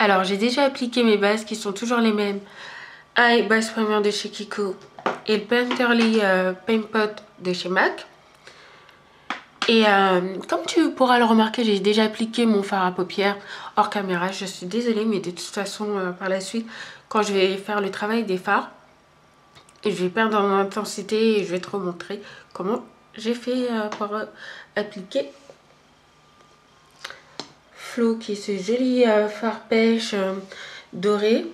Alors, j'ai déjà appliqué mes bases qui sont toujours les mêmes. Eye base primer de chez Kiko et le Painterly Paint Pot de chez MAC. Et comme tu pourras le remarquer, j'ai déjà appliqué mon fard à paupières hors caméra. Je suis désolée, mais de toute façon, par la suite, quand je vais faire le travail des fards, je vais perdre en intensité et je vais te remontrer comment j'ai fait pour appliquer Flo, qui est ce joli fard pêche doré.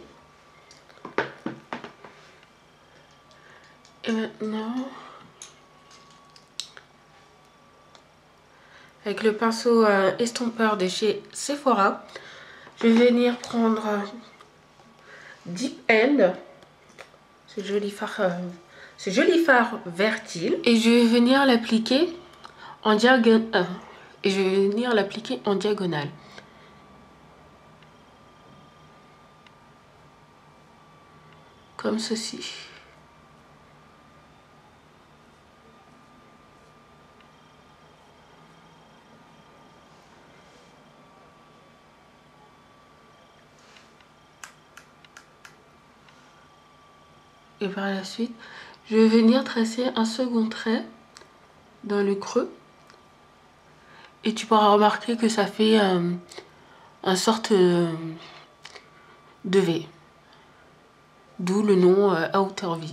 Et maintenant, avec le pinceau estompeur de chez Sephora, je vais venir prendre Deep End, ce joli fard vertil, et je vais venir l'appliquer en diagonale. Comme ceci. Et par la suite, je vais venir tracer un second trait dans le creux. Et tu pourras remarquer que ça fait une sorte de V. D'où le nom Outer V.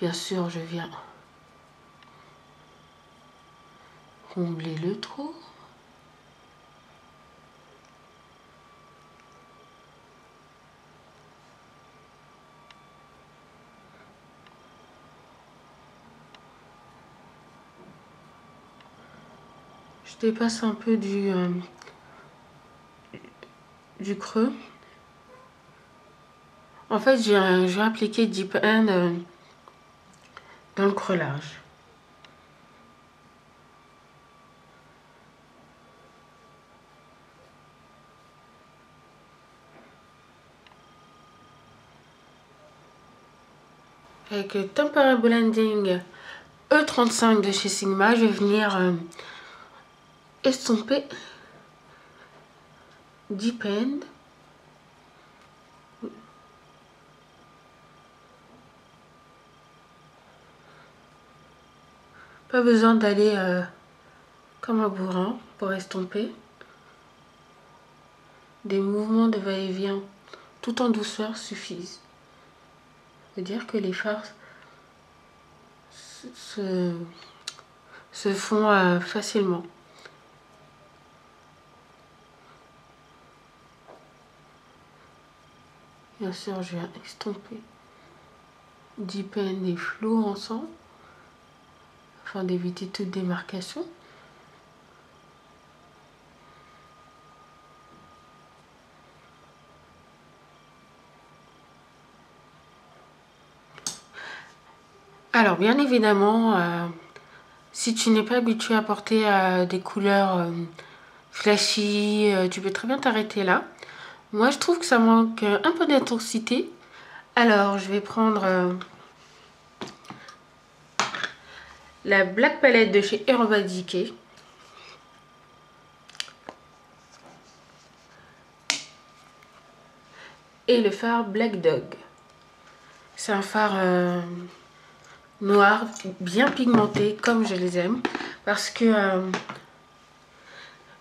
Bien sûr, je viens combler le trou. Je dépasse un peu du creux. En fait, j'ai appliqué Deep End dans le creux large. Avec Temporary Blending E35 de chez Sigma, je vais venir estomper Deep End. Pas besoin d'aller comme un bourrin pour estomper. Des mouvements de va-et-vient tout en douceur suffisent. C'est-à-dire que les fards se font facilement. Bien sûr, je vais estomper Deep End et Flo ensemble afin d'éviter toute démarcation. Alors, bien évidemment, si tu n'es pas habitué à porter des couleurs flashy, tu peux très bien t'arrêter là. Moi, je trouve que ça manque un peu d'intensité. Alors, je vais prendre la Black Palette de chez Urban Decay. Et le fard Black Dog. C'est un fard noir, bien pigmenté, comme je les aime. Parce que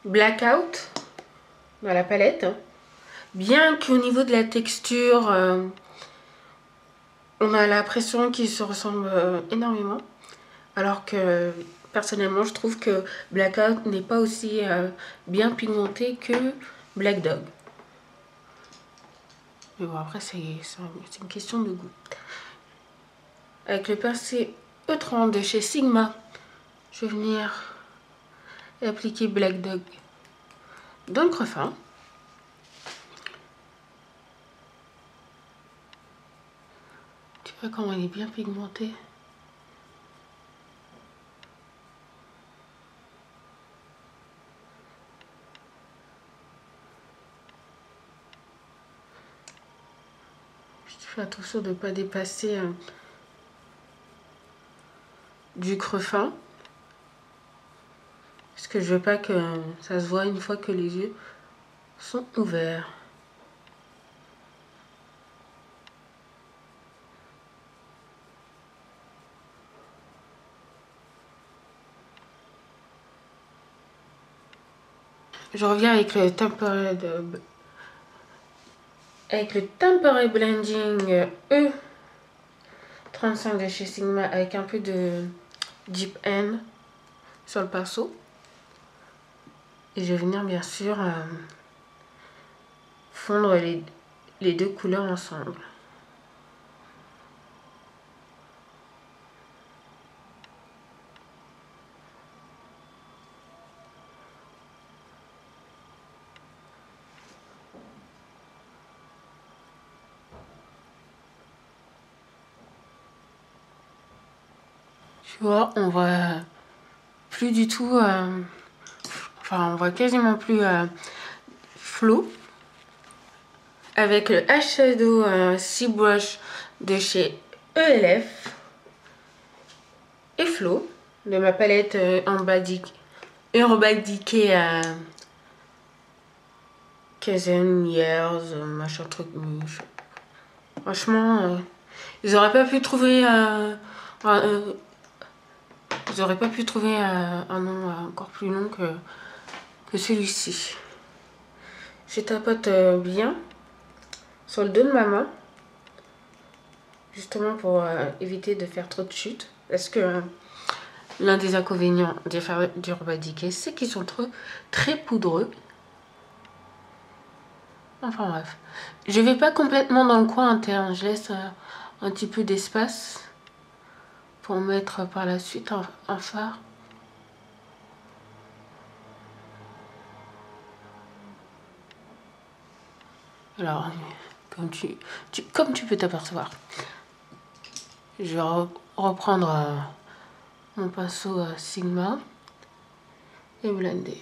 Blackout, dans la palette, bien qu'au niveau de la texture, on a l'impression qu'ils se ressemblent énormément. Alors que personnellement, je trouve que Blackout n'est pas aussi bien pigmenté que Black Dog. Mais bon, après, c'est une question de goût. Avec le pincé E30 de chez Sigma, je vais venir appliquer Black Dog dans le creux fin. Tu vois comment il est bien pigmenté. Je fais attention de ne pas dépasser du creux fin. Parce que je veux pas que ça se voit une fois que les yeux sont ouverts. Je reviens avec le Temporary Blending E35 de chez Sigma avec un peu de Deep End sur le pinceau. Et je vais venir bien sûr fondre les deux couleurs ensemble. Tu vois, on voit plus du tout, on voit quasiment plus flou. Avec le eyeshadow Sea Brush de chez ELF et Flow de ma palette Urban Decay Kaizen Years, machin truc. Franchement, ils auraient pas pu trouver un nom encore plus long que celui-ci. Je tapote bien sur le dos de ma main, justement pour éviter de faire trop de chutes, parce que l'un des inconvénients des fards d'Urban Decay, c'est qu'ils sont très poudreux. Enfin bref, je vais pas complètement dans le coin interne, je laisse un petit peu d'espace pour mettre par la suite un fard. Alors, comme tu peux t'apercevoir, je vais reprendre mon pinceau Sigma et blender.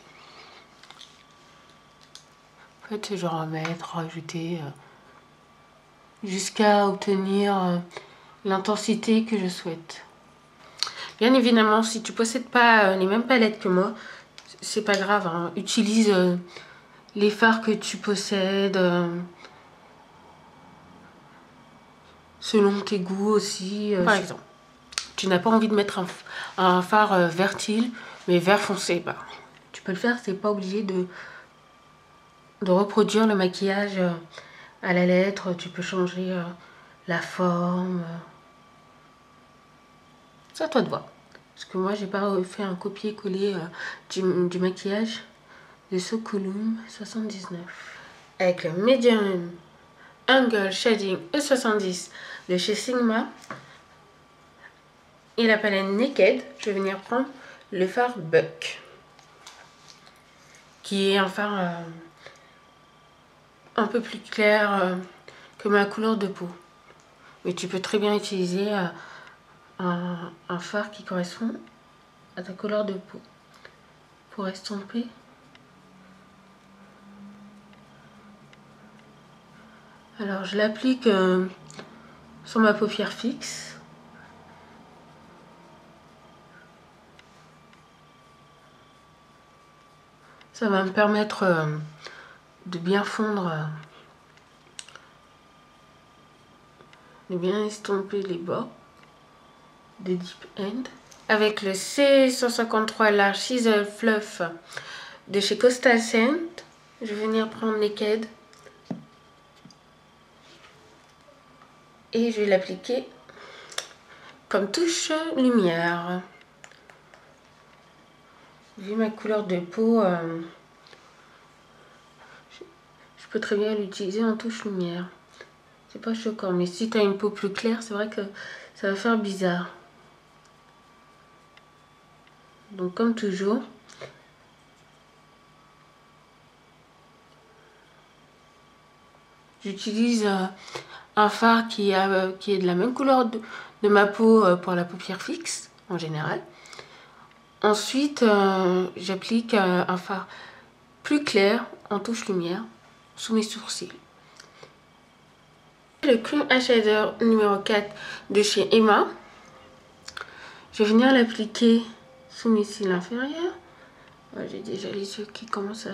En fait, je vais remettre, rajouter jusqu'à obtenir l'intensité que je souhaite. Bien évidemment, si tu possèdes pas les mêmes palettes que moi, c'est pas grave, hein. Utilise les fards que tu possèdes selon tes goûts aussi. Par exemple, tu n'as pas envie de mettre un fard vert teal, mais vert foncé, bah, tu peux le faire, c'est pas obligé de reproduire le maquillage à la lettre. Tu peux changer la forme. C'est à toi de voir. Parce que moi, j'ai pas fait un copier-coller du maquillage de Sokulum 79. Avec le Medium Angle Shading E70 de chez Sigma et la palette Naked, je vais venir prendre le fard Buck, qui est un fard un peu plus clair que ma couleur de peau. Mais tu peux très bien utiliser un fard qui correspond à ta couleur de peau pour estomper. Alors je l'applique sur ma paupière fixe. Ça va me permettre de bien fondre, de bien estomper les bords des Deep End. Avec le C153 Large Chisel Fluff de chez Coastal Scent, je vais venir prendre Naked et je vais l'appliquer comme touche lumière. Vu ma couleur de peau, je peux très bien l'utiliser en touche lumière. C'est pas choquant, mais si tu as une peau plus claire, c'est vrai que ça va faire bizarre. Donc comme toujours, j'utilise un fard qui est de la même couleur de ma peau pour la paupière fixe en général. Ensuite, j'applique un fard plus clair en touche lumière sous mes sourcils. Le Cream Eyeshadow numéro 4 de chez Emma. Je vais venir l'appliquer sous mes cils inférieurs. J'ai déjà les yeux qui commencent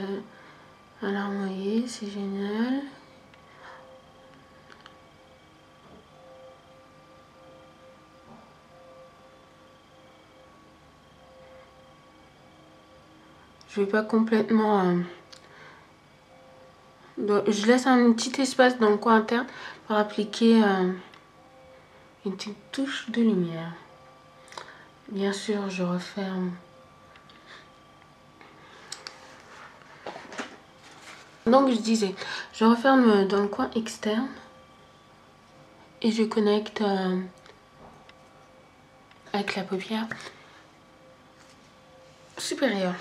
Alors, vous voyez, c'est génial. Je vais pas complètement... je laisse un petit espace dans le coin interne pour appliquer une petite touche de lumière. Bien sûr, je referme. Donc je disais, je referme dans le coin externe et je connecte avec la paupière supérieure.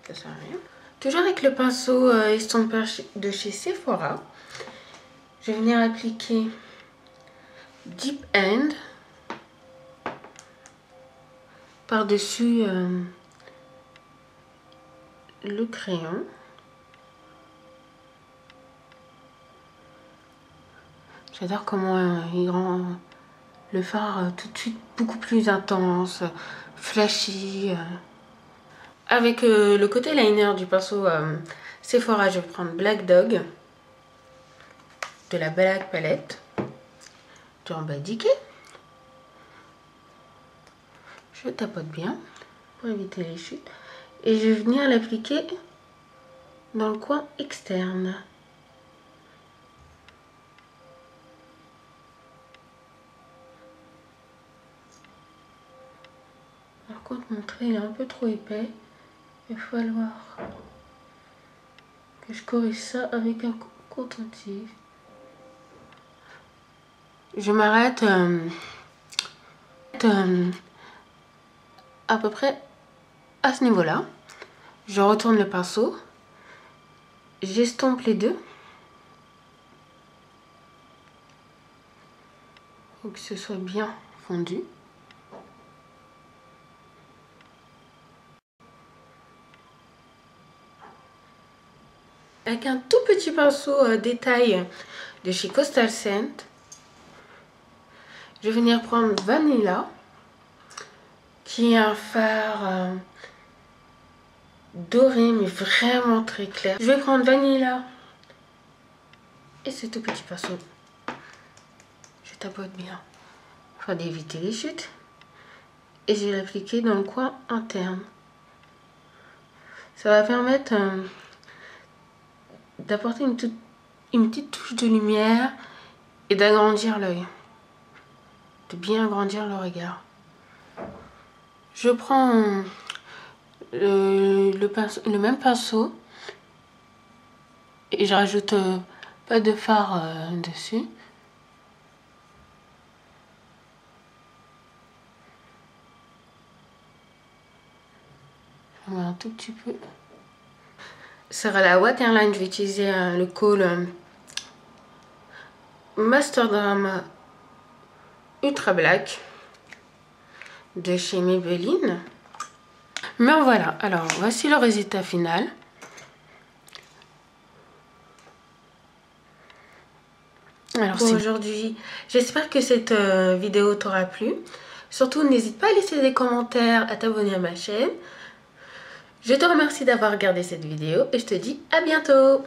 Ça sert à rien. Toujours avec le pinceau estompeur de chez Sephora, je vais venir appliquer Deep End par-dessus le crayon. J'adore comment il rend le fard tout de suite beaucoup plus intense, flashy. Avec le côté liner du pinceau Sephora, je vais prendre Black Dog de la Black Palette du Badiké. Je tapote bien pour éviter les chutes. Et je vais venir l'appliquer dans le coin externe. Par contre, mon trait est un peu trop épais. Il va falloir que je corrige ça avec un coton-tige. Je m'arrête à peu près à ce niveau-là. Je retourne le pinceau. J'estompe les deux. Pour que ce soit bien fondu. Avec un tout petit pinceau détail de chez Coastal Scent, je vais venir prendre Vanilla, qui est un fard doré mais vraiment très clair. Je vais prendre Vanilla et ce tout petit pinceau. Je tapote bien afin d'éviter les chutes et je vais l'appliquer dans le coin interne. Ça va permettre d'apporter une petite touche de lumière et d'agrandir l'œil, de bien agrandir le regard. Je prends le même pinceau et je rajoute pas de fard dessus. Je mets un tout petit peu. Sur la waterline, je vais utiliser le kohl Master Drama Ultra Black de chez Maybelline. Mais voilà, alors voici le résultat final. Alors pour aujourd'hui, j'espère que cette vidéo t'aura plu. Surtout, n'hésite pas à laisser des commentaires, à t'abonner à ma chaîne. Je te remercie d'avoir regardé cette vidéo et je te dis à bientôt.